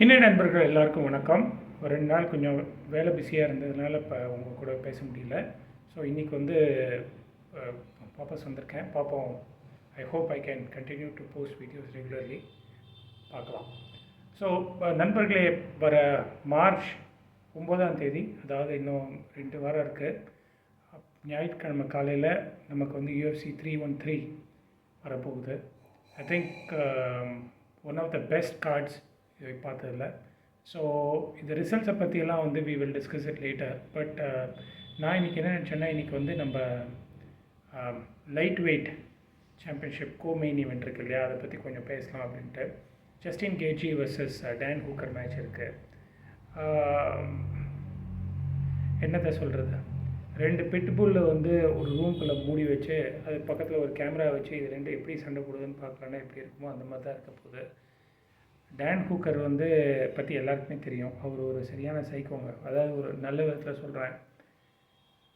இன்னும் நண்பர்கள் எல்லாருக்கும் வணக்கம். ஒரு 2 நாள் கொஞ்சம் வேலை பிஸியாக இருந்ததுனால இப்போ உங்கள் கூட பேச முடியல. ஸோ இன்றைக்கி வந்து பாப்பாஸ் வந்திருக்கேன். பார்ப்போம். I hope I can continue to post videos regularly. பார்க்கலாம். ஸோ நண்பர்களே, வர மார்ச் 9ஆம் தேதி, அதாவது இன்னும் 2 வாரம் இருக்குது, ஞாயிற்றுக்கிழமை காலையில் நமக்கு வந்து UFC 313 வரப்போகுது. I think one of the best cards இதை பார்த்ததில்ல. ஸோ இந்த ரிசல்ட்ஸை பற்றியெல்லாம் வந்து we will discuss it later. But நான் இன்றைக்கி என்ன நினச்சேன்னா, இன்றைக்கி வந்து நம்ம light weight championship main event இருக்குது இல்லையா, அதை பற்றி கொஞ்சம் பேசலாம் அப்படின்ட்டு. Justin Gaethje versus Dan Hooker match இருக்குது. என்னத்தை சொல்கிறது, 2 பிட்புல்லை வந்து ஒரு ரூம்குள்ளே மூடி வச்சு அது பக்கத்தில் ஒரு கேமரா வச்சு இது 2 எப்படி சண்டை போடுதுன்னு பார்க்கலான்னா எப்படி இருக்குமோ அந்த மாதிரி தான் இருக்க போகுது. டேன் ஹூக்கர் வந்து பற்றி எல்லாருக்குமே தெரியும். அவர் ஒரு சரியான சைக்கோங்க. அதாவது ஒரு நல்ல விதத்தில் சொல்கிறேன்,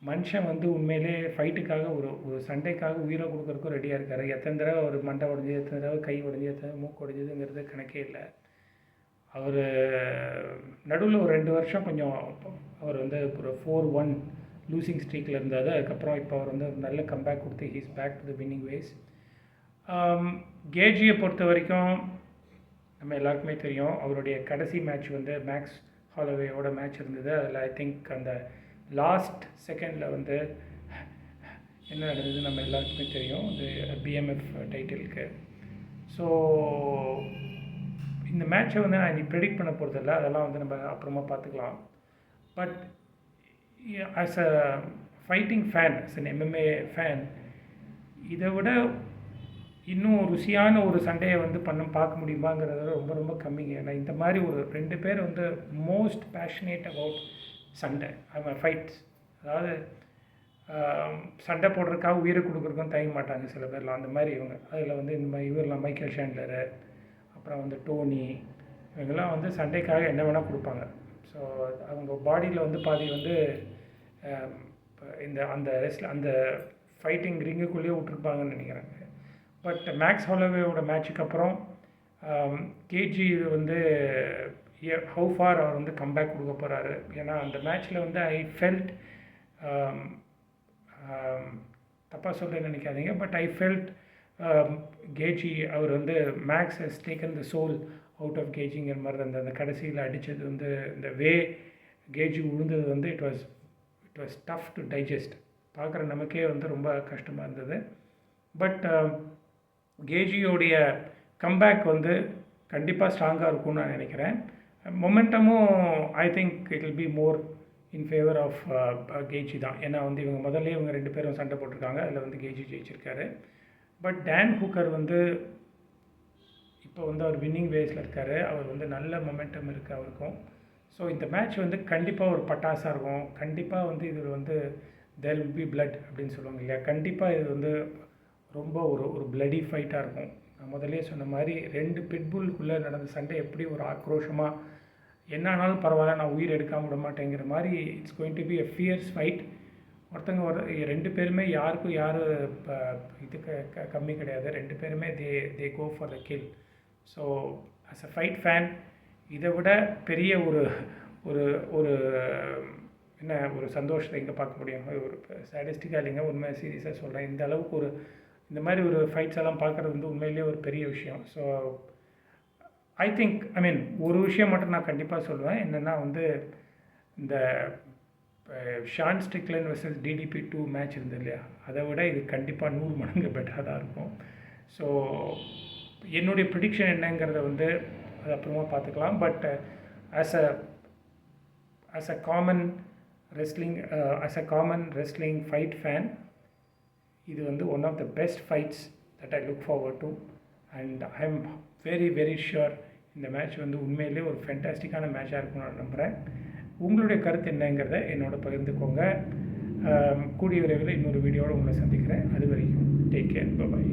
மனுஷன் வந்து உண்மையிலே ஃபைட்டுக்காக ஒரு சண்டைக்காக உயிரை கொடுக்குறதுக்கும் ரெடியாக இருக்கார். எத்தனை தடவை அவர் மண்டை உடஞ்சி, எத்தனை தடவை கை உடஞ்சி, எத்தனை மூக்கு உடஞ்சதுங்கிறது கணக்கே இல்லை. அவர் நடுவில் ஒரு 2 வருஷம் கொஞ்சம் அவர் வந்து ஒரு 4-1 லூசிங் ஸ்ட்ரீக்கில் இருந்தார். அதுக்கப்புறம் இப்போ அவர் வந்து ஒரு நல்ல கம்பேக் கொடுத்து he's back to the winning ways. கேஜியை பொறுத்த வரைக்கும் நம்ம எல்லாருக்குமே தெரியும், அவருடைய கடைசி மேட்ச் வந்து மேக்ஸ் ஹாலோவேயோட மேட்ச் இருந்தது. அதில் ஐ திங்க் அந்த லாஸ்ட் செகண்டில் வந்து என்ன நடந்தது நம்ம எல்லாருக்குமே தெரியும், அது பிஎம்எஃப் டைட்டிலுக்கு. ஸோ இந்த மேட்ச்சை வந்து நான் இன்னைக்கு ப்ரெடிக்ட் பண்ண போகிறதில்ல, அதெல்லாம் வந்து நம்ம அப்புறமா பார்த்துக்கலாம். But as a fighting fan, as an MMA fan, இதை விட இன்னும் ருசியான ஒரு சண்டையை வந்து பார்க்க முடியுமாங்கிறத ரொம்ப ரொம்ப கம்மிங்க. ஏன்னா இந்த மாதிரி ஒரு 2 பேர் வந்து மோஸ்ட் பேஷனேட் அபவுட் சண்டை, ஃபைட்ஸ். அதாவது சண்டை போடுறதுக்காக உயிரை கொடுக்குறதுக்கும் தயங்க மாட்டாங்க சில பேர்லாம். அந்த மாதிரி இவங்க அதில் வந்து இந்த மாதிரி இவரெலாம் மைக்கேல் ஷாண்ட்லரு, அப்புறம் வந்து டோனி, இவங்கெல்லாம் வந்து சண்டைக்காக என்ன வேணால் கொடுப்பாங்க. ஸோ அவங்க பாடியில் வந்து பாதி வந்து அந்த ஃபைட்டிங் ரிங்குக்குள்ளேயே விட்டுருப்பாங்கன்னு நினைக்கிறாங்க. பட் மேக்ஸ் ஹாலோவேயோட மேட்சுக்கு அப்புறம் கேஜி வந்து ஹவு ஃபார் அவர் வந்து கம்பேக் கொடுக்க போகிறாரு. ஏன்னா அந்த மேட்ச்சில் வந்து ஐ ஃபெல்ட், தப்பாக சொல்கிறேன்னு நினைக்காதீங்க, பட் ஐ ஃபெல்ட் கேஜி அவர் வந்து makes has taken the soul out of கேஜிங்கிற மாதிரி அந்த கடைசியில் அடித்தது வந்து இந்த கேஜி விழுந்தது வந்து it was tough to digest. பார்க்குற நமக்கே வந்து ரொம்ப கஷ்டமாக இருந்தது. பட் கேஜியோடைய கம்பேக் வந்து கண்டிப்பாக ஸ்ட்ராங்காக இருக்கும்னு நான் நினைக்கிறேன். மொமெண்டமும் I think it will be more in favour of KG தான். ஏன்னா வந்து இவங்க 2 பேரும் சண்டை போட்டிருக்காங்க, அதில் வந்து கேஜி ஜெயிச்சிருக்காரு. பட் டேன் ஹூக்கர் வந்து இப்போ வந்து அவர் வின்னிங் வேஸில் இருக்கார். அவர் வந்து நல்ல மொமெண்டம் இருக்குது அவருக்கும். ஸோ இந்த மேட்ச் வந்து கண்டிப்பாக ஒரு பட்டாசாக இருக்கும். கண்டிப்பாக வந்து இது வந்து தேர் வில் பி பிளட் அப்படின்னு சொல்லுவாங்க இல்லையா, கண்டிப்பாக இது வந்து ரொம்ப ஒரு பிளடி ஃபைட்டாக இருக்கும். நான் முதலே சொன்ன மாதிரி 2 பிட்புல்குள்ளே நடந்த சண்டை எப்படி ஒரு ஆக்ரோஷமாக என்ன ஆனாலும் பரவாயில்ல, நான் உயிர் எடுக்காமல் விட மாட்டேங்கிற மாதிரி it's going to be a fierce fight. ஒருத்தங்க 2 பேருமே யாருக்கும் யார் இது கம்மி கிடையாது. 2 பேருமே they go for the kill. So as a fight fan இதை விட பெரிய ஒரு சந்தோஷத்தை இங்கே பார்க்க முடியும். ஒரு ஸ்டாட்டிஸ்டிக்காக இல்லைங்க, உண்மையாக சீரியஸாக சொல்கிறேன். இந்த அளவுக்கு இந்த மாதிரி ஒரு ஃபைட்ஸ் எல்லாம் பார்க்குறது வந்து உண்மையிலேயே ஒரு பெரிய விஷயம். ஸோ ஐ திங்க் ஒரு விஷயம் மட்டும் நான் கண்டிப்பாக சொல்லுவேன், என்னென்னா வந்து இந்த ஷான் ஸ்ட்ரிக்லன் வர்சஸ் DDP2 மேட்ச் இருந்தது இல்லையா, அதை விட இது கண்டிப்பாக 100 மடங்கு பெட்டராக தான் இருக்கும். ஸோ என்னுடைய ப்ரிடிக்ஷன் என்னங்கிறத வந்து அது அப்புறமா பார்த்துக்கலாம். But as a common wrestling fight fan, இது வந்து one of the best fights that I look forward to. And I am very very sure இந்த மேட்ச் வந்து உண்மையிலே ஒரு ஃபென்டாஸ்டிக்கான மேட்சாக இருக்கும்னு நான் நம்புகிறேன். உங்களுடைய கருத்து என்னங்கிறத என்னோட பகிர்ந்துக்கோங்க. கூடிய விரைவில் இன்னொரு வீடியோவில் உங்களை சந்திக்கிறேன். அது வரைக்கும் டேக் கேர், பை.